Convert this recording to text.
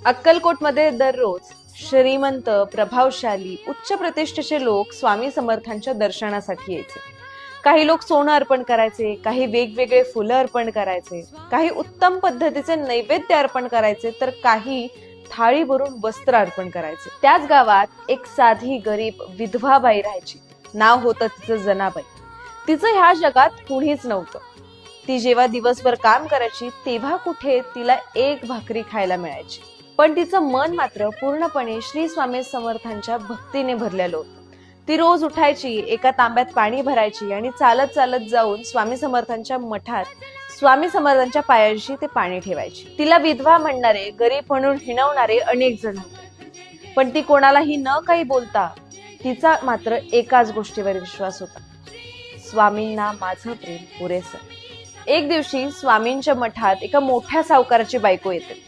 अक्कलकोटमध्ये दररोज श्रीमंत, प्रभावशाली, उच्च प्रतिष्ठेचे लोक स्वामी समर्थांच्या दर्शनासाठी यायचे. काही लोक सोनं अर्पण करायचे, काही वेगवेगळे फुलं अर्पण करायचे, काही उत्तम पद्धतीचे नैवेद्य अर्पण करायचे, तर काही थाळी भरून वस्त्र अर्पण करायचे. त्याच गावात एक साधी गरीब विधवा बाई राहायची. नाव होतं तिचं जनाबाई. तिचं ह्या जगात कुणीच नव्हतं. ती जेव्हा दिवसभर काम करायची तेव्हा कुठे तिला एक भाकरी खायला मिळायची. पण तिचं मन मात्र पूर्णपणे श्री स्वामी समर्थांच्या भक्तीने भरलेलं होतं. ती रोज उठायची, एका तांब्यात पाणी भरायची आणि चालत चालत जाऊन स्वामी समर्थांच्या मठात स्वामी समर्थांच्या पायाशी ते पाणी ठेवायची. तिला विधवा म्हणणारे, गरीब म्हणून हिणवणारे अनेक जण होते, पण ती कोणालाही न काही बोलता तिचा मात्र एकाच गोष्टीवर विश्वास होता: स्वामींना माझं प्रेम पुरेसं. एक दिवशी स्वामींच्या मठात एका मोठ्या सावकाराची बायको येते.